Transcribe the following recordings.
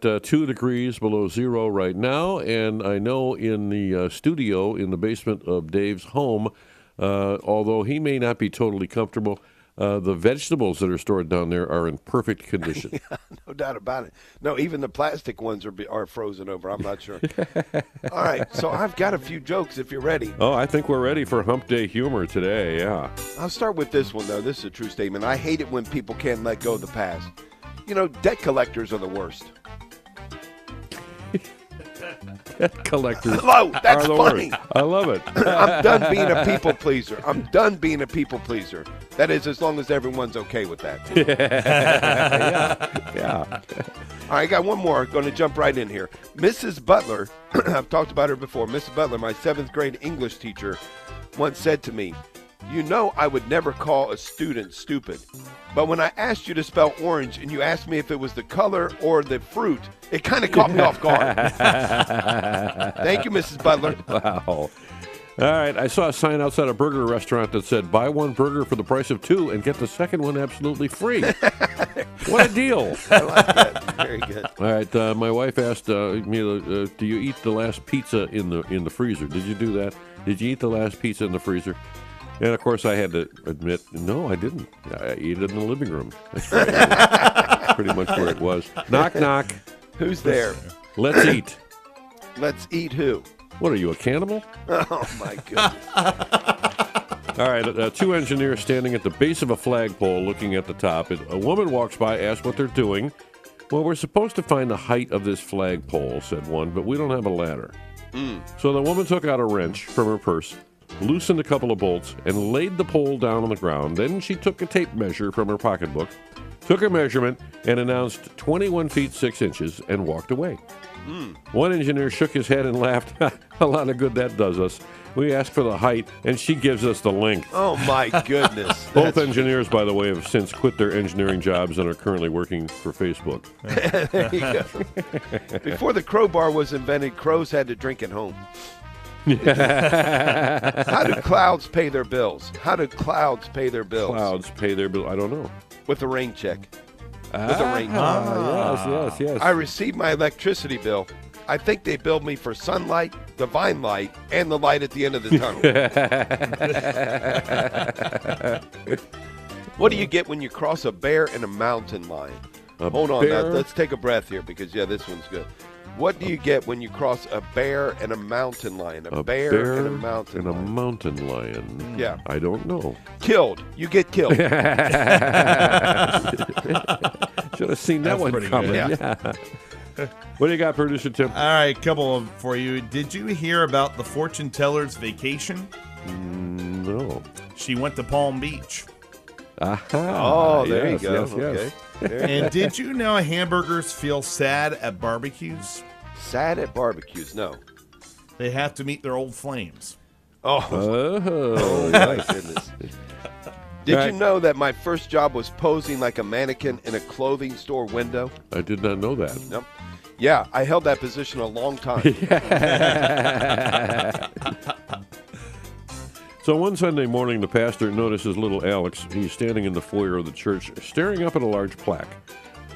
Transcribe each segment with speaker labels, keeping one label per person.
Speaker 1: 2 degrees below zero right now, and I know in the studio in the basement of Dave's home, although he may not be totally comfortable, the vegetables that are stored down there are in perfect condition.
Speaker 2: Yeah, no doubt about it. No, even the plastic ones are frozen over. I'm not sure. All right, so I've got a few jokes if you're ready.
Speaker 1: Oh, I think we're ready for Hump Day Humor today, yeah.
Speaker 2: I'll start with this one, though. This is a true statement. I hate it when people can't let go of the past. You know, debt collectors are the worst.
Speaker 1: Debt collectors
Speaker 2: Hello, that's
Speaker 1: are the
Speaker 2: funny.
Speaker 1: worst. I love it.
Speaker 2: I'm done being a people pleaser. That is, as long as everyone's okay with that.
Speaker 1: Yeah.
Speaker 2: All right, I got one more. Going to jump right in here. Mrs. Butler, I've talked about her before. Mrs. Butler, my 7th grade English teacher, once said to me, "You know I would never call a student stupid. But when I asked you to spell orange and you asked me if it was the color or the fruit, it kind of caught me off guard." Thank you, Mrs. Butler.
Speaker 1: Wow. All right, I saw a sign outside a burger restaurant that said, "Buy one burger for the price of 2 and get the second one absolutely free." What a deal.
Speaker 2: I like that. Very good.
Speaker 1: All right, my wife asked me, "Do you eat the last pizza in the freezer?" Did you do that? Did you eat the last pizza in the freezer? And, of course, I had to admit, no, I didn't. I ate it in the living room. That's right. Pretty much where it was. Knock, knock.
Speaker 2: Who's there?
Speaker 1: Let's eat.
Speaker 2: Let's eat who?
Speaker 1: What are you, a cannibal?
Speaker 2: Oh, my goodness.
Speaker 1: All right, 2 engineers standing at the base of a flagpole looking at the top. A woman walks by, asks what they're doing. "Well, we're supposed to find the height of this flagpole," said one, "but we don't have a ladder." So the woman took out a wrench from her purse, loosened a couple of bolts, and laid the pole down on the ground. Then she took a tape measure from her pocketbook, took a measurement, and announced 21 feet 6 inches and walked away. One engineer shook his head and laughed. "A lot of good that does us. We asked for the height, and she gives us the length."
Speaker 2: Oh, my goodness.
Speaker 1: Both engineers, by the way, have since quit their engineering jobs and are currently working for Facebook.
Speaker 2: There you go. Before the crowbar was invented, crows had to drink at home. How do clouds pay their bills?
Speaker 1: Clouds pay their bill. I don't know.
Speaker 2: With a rain check. With a rain check.
Speaker 1: Yes.
Speaker 2: I received my electricity bill. I think they billed me for sunlight, divine light, and the light at the end of the tunnel. What do you get when you cross a bear and a mountain lion? Hold on, now, let's take a breath here because, this one's good. What do you get when you cross a bear and a mountain lion? A bear and a mountain lion.
Speaker 1: And a mountain lion.
Speaker 2: Yeah.
Speaker 1: I don't know.
Speaker 2: Killed. You get killed.
Speaker 1: Should have seen that one coming. Yeah. What do you got, Producer Tim?
Speaker 3: All right, a couple of for you. Did you hear about the fortune teller's vacation?
Speaker 1: No.
Speaker 3: She went to Palm Beach.
Speaker 2: Oh, there you go. Okay.
Speaker 3: And did you know hamburgers feel sad at barbecues?
Speaker 2: Sad at barbecues? No.
Speaker 3: They have to meet their old flames.
Speaker 2: Oh my goodness. Did you know that my first job was posing like a mannequin in a clothing store window?
Speaker 1: I did not know that.
Speaker 2: Nope. Yeah, I held that position a long time.
Speaker 1: So one Sunday morning, the pastor notices little Alex. He's standing in the foyer of the church, staring up at a large plaque,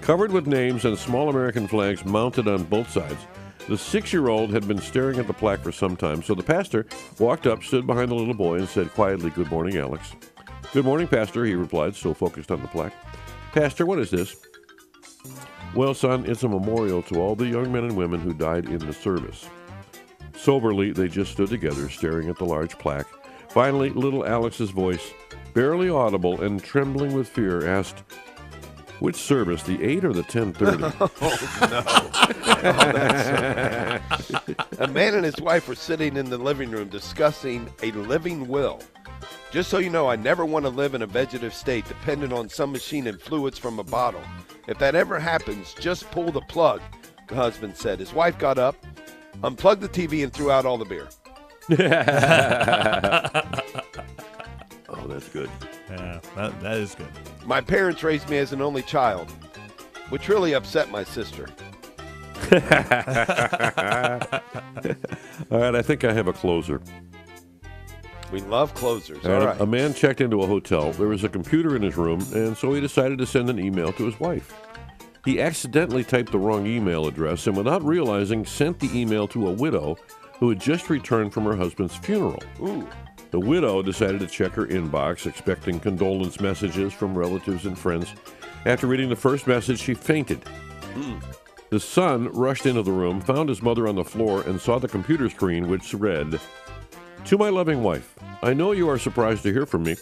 Speaker 1: covered with names and small American flags mounted on both sides. The 6-year-old had been staring at the plaque for some time, so the pastor walked up, stood behind the little boy, and said quietly, "Good morning, Alex." "Good morning, Pastor," he replied, still focused on the plaque. "Pastor, what is this?" "Well, son, it's a memorial to all the young men and women who died in the service." Soberly, they just stood together, staring at the large plaque. Finally, little Alex's voice, barely audible and trembling with fear, asked, "Which service, the 8 or the 10:30?
Speaker 2: A man and his wife were sitting in the living room discussing a living will. "Just so you know, I never want to live in a vegetative state dependent on some machine and fluids from a bottle. If that ever happens, just pull the plug," the husband said. His wife got up, unplugged the TV, and threw out all the beer.
Speaker 1: Oh, that's good.
Speaker 3: Yeah, that is good.
Speaker 2: "My parents raised me as an only child, which really upset my sister."
Speaker 1: All right, I think I have a closer.
Speaker 2: We love closers. All right.
Speaker 1: A man checked into a hotel. There was a computer in his room, and so he decided to send an email to his wife. He accidentally typed the wrong email address and, without realizing, sent the email to a widow who had just returned from her husband's funeral.
Speaker 2: Ooh.
Speaker 1: The widow decided to check her inbox, expecting condolence messages from relatives and friends. After reading the first message, she fainted. The son rushed into the room, found his mother on the floor, and saw the computer screen, which read, "To my loving wife, I know you are surprised to hear from me.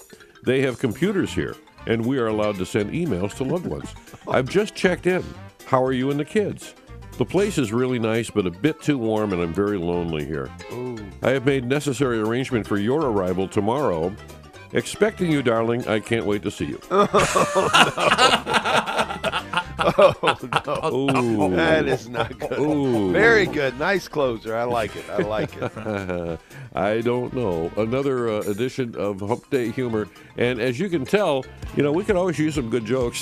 Speaker 1: They have computers here, and we are allowed to send emails to loved ones. I've just checked in. How are you and the kids? The place is really nice, but a bit too warm, and I'm very lonely here.
Speaker 2: Ooh.
Speaker 1: I have made necessary arrangement for your arrival tomorrow. Expecting you, darling. I can't wait to see you."
Speaker 2: Oh, no.
Speaker 1: Ooh.
Speaker 2: That is not good.
Speaker 1: Ooh.
Speaker 2: Very good. Nice closer. I like it.
Speaker 1: I don't know. Another edition of Hump Day Humor. And as you can tell, we could always use some good jokes.